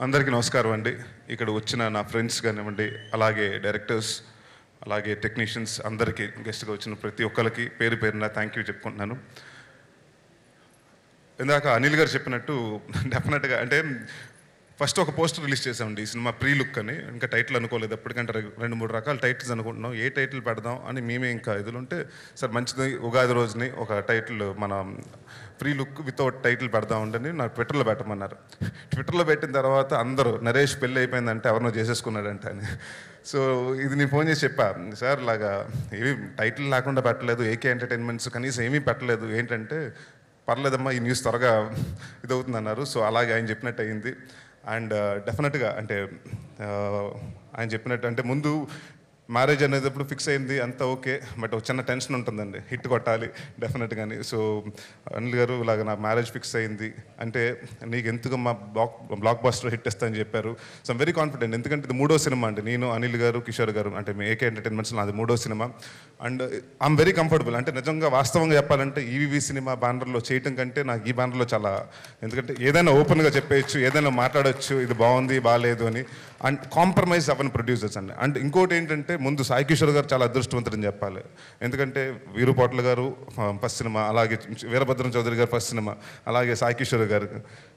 అందరికీ నమస్కారం అండి. ఇక్కడ వచ్చిన నా ఫ్రెండ్స్ కానివ్వండి, అలాగే డైరెక్టర్స్, అలాగే టెక్నీషియన్స్ అందరికీ, గెస్ట్గా వచ్చిన ప్రతి ఒక్కరికి పేరు పేరున థ్యాంక్ యూ చెప్పుకుంటున్నాను. ఇందాక అనిల్ గారు చెప్పినట్టు డెఫినెట్గా అంటే ఫస్ట్ ఒక పోస్టర్ రిలీజ్ చేసామండి ఈ సినిమా ప్రీ లుక్ అని. ఇంకా టైటిల్ అనుకోలేదు, ఎప్పటికంటే 2-3 రకాల టైటిల్స్ అనుకుంటున్నాం. ఏ టైటిల్ పెడదాం అని మేమే ఇంకా ఉంటే సార్ మంచిది ఉగాది రోజుని ఒక టైటిల్ మన ప్రీ లుక్ వితౌట్ టైటిల్ పెడదాం ఉండని నాకు ట్విట్టర్లో పెట్టమన్నారు. ట్విట్టర్లో పెట్టిన తర్వాత అందరూ నరేష్ పెళ్ళి అయిపోయిందంటే ఎవరినో చేసేసుకున్నాడంట అని. సో ఇది నేను ఫోన్ చేసి చెప్పా, సార్ ఇలాగా ఏమి టైటిల్ లేకుండా పెట్టలేదు, ఏకే ఎంటర్టైన్మెంట్స్ కనీసం ఏమీ పెట్టలేదు, ఏంటంటే పర్లేదమ్మా ఈ న్యూస్ త్వరగా ఇదవుతుంది అన్నారు. సో అలాగే ఆయన చెప్పినట్టు అయింది. అండ్ డెఫినెట్గా అంటే ఆయన చెప్పినట్టు అంటే ముందు మ్యారేజ్ అనేది ఎప్పుడు ఫిక్స్ అయింది అంతా ఓకే, బట్ ఒక చిన్న టెన్షన్ ఉంటుందండి, హిట్ కొట్టాలి డెఫినెట్గాని. సో అనిల్ గారు ఇలాగ నా మ్యారేజ్ ఫిక్స్ అయింది అంటే నీకు ఎందుకు మా బ్లాక్ బస్టర్ హిట్ ఇస్తా అని చెప్పారు. సో ఐమ్ వెరీ కాన్ఫిడెంట్, ఎందుకంటే ఇది 3వ సినిమా అండి. నేను అనిల్ గారు కిషోర్ గారు అంటే మీ ఏకే ఎంటర్టైన్మెంట్స్ నాది 3వ cinema. And I'm very comfortable. అంటే నిజంగా వాస్తవంగా చెప్పాలంటే ఈవీవి సినిమా బ్యానర్లో చేయటం కంటే నాకు ఈ బ్యానర్లో చాలా, ఎందుకంటే ఏదైనా ఓపెన్గా చెప్పేయచ్చు, ఏదైనా మాట్లాడచ్చు, ఇది బాగుంది బాగాలేదు అని. అండ్ కాంప్రమైజ్ అవ్వని ప్రొడ్యూసర్స్ అండి. అండ్ ఇంకోటి ఏంటంటే ముందు సాయి కిషోర్ గారు చాలా అదృష్టవంతుడని చెప్పాలి. ఎందుకంటే వీరుపోట్ల గారు ఫస్ట్ సినిమా, అలాగే వీరభద్రం చౌదరి గారు ఫస్ట్ సినిమా, అలాగే సాయి కిషోర్ గారు.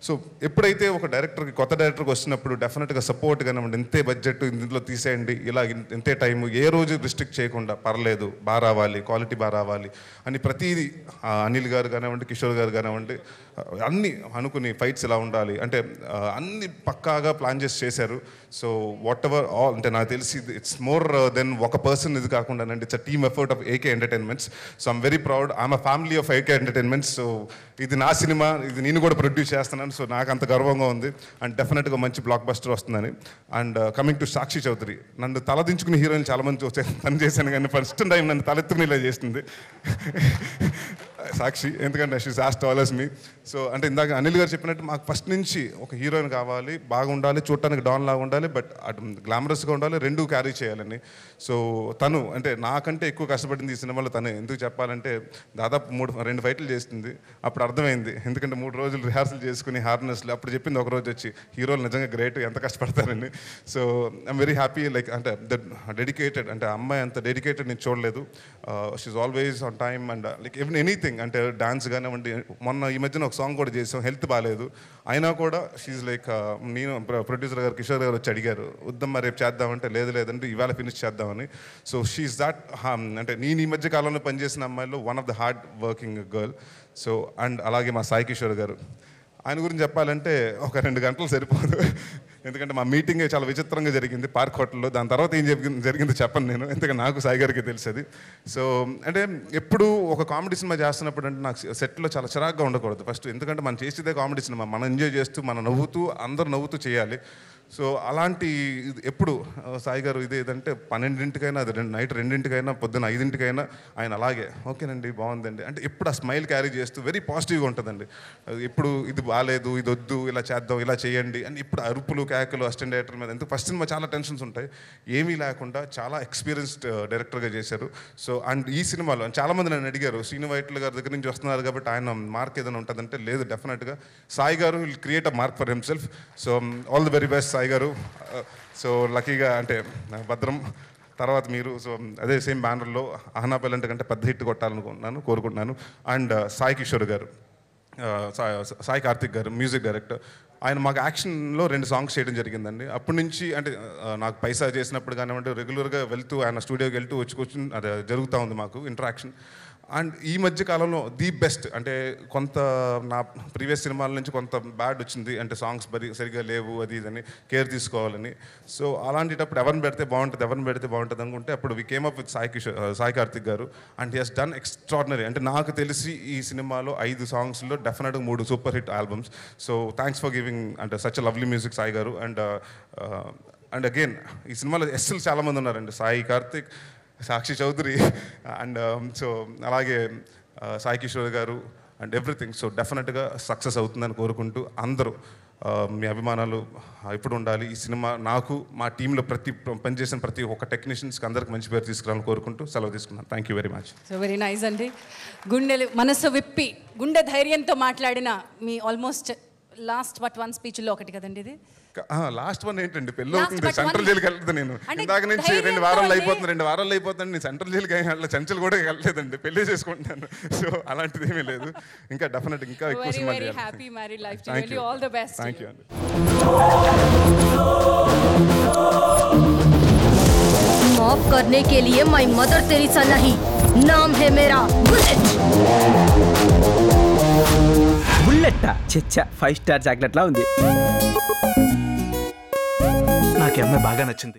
సో ఎప్పుడైతే ఒక డైరెక్టర్కి కొత్త డైరెక్టర్కి వస్తున్నప్పుడు డెఫినెట్గా సపోర్ట్ కానివ్వండి, ఇంతే బడ్జెట్ ఇందులో తీసేయండి, ఇలా ఇంతే టైము, ఏ రోజు రిస్ట్రిక్ట్ చేయకుండా పర్లేదు బాగా రావాలి, క్వాలిటీ బాగా రావాలి అని ప్రతిదీ అనిల్ గారు కానివ్వండి, కిషోర్ గారు కానివ్వండి అన్నీ అనుకుని ఫైట్స్ ఎలా ఉండాలి అంటే అన్ని పక్కాగా ప్లాన్ చేసి చేశారు. సో వాట్ ఎవర్ ఆల్ అంటే నాకు తెలిసి ఇట్స్ మోర్ దెన్ ఒక పర్సన్ ఇది కాకుండా అండి, it's a team effort of AK entertainments. So I'm very proud, I'm a family of AK entertainments. So ఇది నా సినిమా, ఇది నేను కూడా ప్రొడ్యూస్ చేస్తున్నాను. సో నాకు అంత గర్వంగా ఉంది. అండ్ డెఫినెట్గా మంచి బ్లాక్ బస్టర్ వస్తుందని. అండ్ కమింగ్ టు సాక్షి చౌదరి, నన్ను తలదించుకుని హీరోయిన్ చాలామంది పని చేశాను, కానీ ఫస్ట్ టైం నన్ను తలెత్తుకుని ఇలా చేస్తుంది సాక్షి, ఎందుకంటే షీస్ యాజ్ టాల్ యాజ్ మీ. సో అంటే ఇందాక అనిల్ గారు చెప్పినట్టు మాకు ఫస్ట్ నుంచి ఒక హీరోయిన్ కావాలి, బాగుండాలి, చూడటానికి డాన్ లాగా ఉండాలి, బట్ అటు గ్లామరస్గా ఉండాలి, రెండూ క్యారీ చేయాలని. సో తను అంటే నాకంటే ఎక్కువ కష్టపడింది ఈ సినిమాలో తనే. ఎందుకు చెప్పాలంటే దాదాపు 2 ఫైట్లు చేస్తుంది. అప్పుడు అర్థమైంది, ఎందుకంటే 3 రోజులు రిహార్సల్ చేసుకుని హార్నెస్లు, అప్పుడు చెప్పింది ఒక రోజు వచ్చి హీరోలు నిజంగా గ్రేట్, ఎంత కష్టపడతారని. So I'm very happy, like అంటే డెడికేటెడ్, అంటే అమ్మాయి అంత డెడికేటెడ్ నేను చూడలేదు. She's always on time and like anything, అంటే డాన్స్ కానివ్వండి. మొన్న ఈ మధ్యన ఒక సాంగ్ కూడా చేసాం, హెల్త్ బాగాలేదు అయినా కూడా షీఈ్ లైక్, నేను ప్రొడ్యూసర్ గారు కిషోర్ గారు వచ్చి అడిగారు వద్దమ్మా రేపు చేద్దామంటే లేదంటే ఇవాళ ఫినిష్ చేద్దామని. సో షీఈ్ దాట్, అంటే నేను ఈ మధ్య కాలంలో పనిచేసిన అమ్మాయిలో one of the hard working girl. So and అలాగే మా సాయి కిషోర్ గారు, ఆయన గురించి చెప్పాలంటే ఒక 2 గంటలు సరిపోదు, ఎందుకంటే మా మీటింగే చాలా విచిత్రంగా జరిగింది పార్క్ హోటల్లో. దాని తర్వాత ఏం జరిగిందో చెప్పను నేను, ఎందుకంటే నాకు సాయి గారికి తెలిసేది. సో అంటే ఎప్పుడు ఒక కామెడీ సినిమా చేస్తున్నప్పుడు అంటే నాకు సెట్లో చాలా చిరాగ్గా ఉండకూడదు ఫస్ట్, ఎందుకంటే మనం చేసేదే కామెడీ సినిమా, మనం ఎంజాయ్ చేస్తూ మనం నవ్వుతూ అందరూ నవ్వుతూ చేయాలి. సో అలాంటి ఎప్పుడు సాయి గారు ఏదంటే 12ంటికైనా, అది నైట్ 2ంటికైనా, పొద్దున్న 5ంటికైనా ఆయన అలాగే ఓకేనండి బాగుందండి అంటే ఎప్పుడు ఆ స్మైల్ క్యారీ చేస్తూ వెరీ పాజిటివ్గా ఉంటుందండి. ఎప్పుడు ఇది బాగాలేదు, ఇది వద్దు, ఇలా చేద్దాం, ఇలా చేయండి అని ఇప్పుడు అరుపులు కేకలు అసిస్టెంట్ డైరెక్టర్ మీద. ఎందుకు ఫస్ట్ సినిమా చాలా టెన్షన్స్ ఉంటాయి, ఏమీ లేకుండా చాలా ఎక్స్పీరియన్స్డ్ డైరెక్టర్గా చేశారు. సో అండ్ ఈ సినిమాలో చాలామంది నన్ను అడిగారు, శ్రీను వైట్ల గారి దగ్గర నుంచి వస్తున్నారు కాబట్టి ఆయన మార్క్ ఏదైనా ఉంటుందంటే లేదు, డెఫినెట్గా సాయి గారు will create a mark for himself. So all the very best Sai గారు. సో లక్కీగా అంటే భద్రం తర్వాత మీరు, సో అదే సేమ్ బ్యానర్లో ఆహనా పెళ్ళంటే కంటే పెద్ద హిట్ కోరుకుంటున్నాను. అండ్ సాయి కిషోర్ గారు, సాయి కార్తిక్ గారు మ్యూజిక్ డైరెక్టర్, ఆయన మాకు యాక్షన్లో 2 సాంగ్స్ చేయడం జరిగిందండి. అప్పటి నుంచి అంటే నాకు పైసా చేసినప్పుడు కానివ్వండి, రెగ్యులర్గా వెళ్తూ ఆయన స్టూడియోకి వెళ్తూ వచ్చి అది జరుగుతూ ఉంది మాకు ఇంటరాక్షన్. అండ్ ఈ మధ్య కాలంలో ది బెస్ట్ అంటే కొంత నా ప్రీవియస్ సినిమాల నుంచి కొంత బ్యాడ్ వచ్చింది, అంటే సాంగ్స్ సరిగ్గా లేవు అది ఇదని కేర్ తీసుకోవాలని. సో అలాంటిటప్పుడు ఎవరిని పెడితే బాగుంటుంది అనుకుంటే అప్పుడు we came up with Sai Karthik garu. And he has done extraordinary. అంటే నాకు తెలిసి ఈ సినిమాలో 5 సాంగ్స్లో డెఫినెట్గా 3 super hit albums. So thanks for giving అంటే such lovely music Sai garu. And again ఈ సినిమాలో ఎస్ఎల్ చాలామంది ఉన్నారండి, సాయి కార్తిక్, సాక్షి చౌదరి అండ్ సో అలాగే Sai Kishore garu and everything. So డెఫినెట్గా సక్సెస్ అవుతుందని కోరుకుంటూ అందరూ మీ అభిమానాలు ఇప్పుడు ఉండాలి. ఈ సినిమా నాకు మా టీంలో పనిచేసిన ప్రతి ఒక్క టెక్నీషియన్స్కి అందరికి మంచి పేరు తీసుకురావాలని కోరుకుంటూ సెలవు తీసుకున్నాను. Thank you very much. So very nice అండి. మనసు విప్పి గుండె ధైర్యంతో మాట్లాడిన మీ ఆల్మోస్ట్ లాస్ట్ బట్ వన్ స్పీచ్లో ఒకటి కదండి ఇది. లాస్ట్ వన్ ఏంటండి, పెళ్ళి Last అవుతుంది, but సెంట్రల్ one. జైలుకి వెళ్ళదు. నేను అంటే ఇందాక నుంచి ధైర్యంతో 2 వారాలు అండి. అయిపోతుంది, 2 వారాలు అయిపోతుంది, నేను సెంట్రల్ జైలుకి వెళ్ళలేదు, చెంచలు కూడా వెళ్ళలేదండి, పెళ్లి చేసుకుంటాను. సో అలాంటిది ఏమీ లేదు. ఇంకా డెఫినెట్ ఇంకా ఎక్కువ వెరీ సినిమాలు వెరీ చేయాలి. Happy married life to Thank you, you. All the best. Thank you అండి. माफ करने के लिए मैं मदर तेरेसा नहीं, नाम है मेरा बुलेट. బుల్లెట్ చెచ్చా 5 స్టార్ చాక్లెట్ లా ఉంది. నాకు ఈ అమ్మాయి బాగా నచ్చింది.